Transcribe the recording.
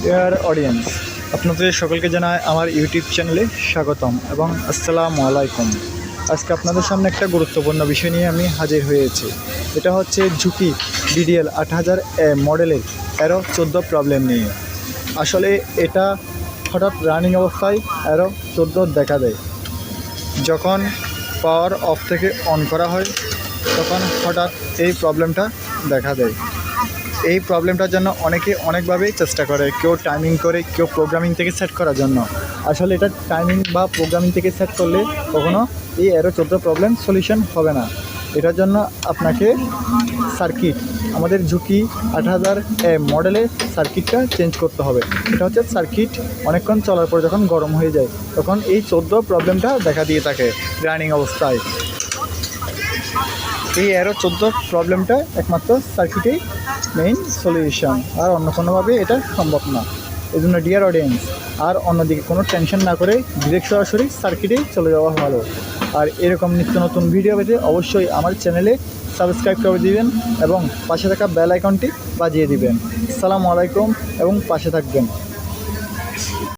Dear audience, আপনাদের সকলকে জানাই আমার ইউটিউব চ্যানেলে স্বাগতম এবং আসসালামু আলাইকুম। আজকে আপনাদের সামনে একটা গুরুত্বপূর্ণ বিষয় নিয়ে আমি হাজির হয়েছি। এটা হচ্ছে ঝুঁকি DDL 8000 মডেলের 13-14 প্রবলেম নিয়ে। আসলে এটা হঠাৎ রানিং অবস্থায় 13-14 দেখা দেয়। যখন পাওয়ার অফ থেকে অন করা হয় তখন হঠাৎ এই প্রবলেমটা দেখা দেয়। এই প্রবলেমটার জন্য অনেকে অনেকভাবেই চেষ্টা করে, কেউ টাইমিং করে, কেউ প্রোগ্রামিং থেকে সেট করার জন্য। আসলে এটা টাইমিং বা প্রোগ্রামিং থেকে সেট করলে কখনো এই 13-14 প্রবলেম সলিউশন হবে না। এটার জন্য আপনাকে সার্কিট, আমাদের ঝুঁকি 8000 মডেলের সার্কিটটা চেঞ্জ করতে হবে। এটা হচ্ছে সার্কিট অনেকক্ষণ চলার পর যখন গরম হয়ে যায় তখন এই 14 প্রবলেমটা দেখা দিয়ে থাকে রানিং অবস্থায়। এই 13-14 প্রবলেমটা একমাত্র সার্কিটেই মেইন সলিউশন, আর অন্য কোনোভাবে এটা সম্ভব না। এই জন্য ডিয়ার অডিয়েন্স, আর অন্যদিকে কোনো টেনশন না করে ডিরেক্ট সরাসরি সার্কিটেই চলে যাওয়া ভালো। আর এরকম নিত্য নতুন ভিডিও পেতে অবশ্যই আমার চ্যানেলে সাবস্ক্রাইব করে দিবেন এবং পাশে থাকা বেল আইকনটি বাজিয়ে দিবেন। আসসালামু আলাইকুম এবং পাশে থাকবেন।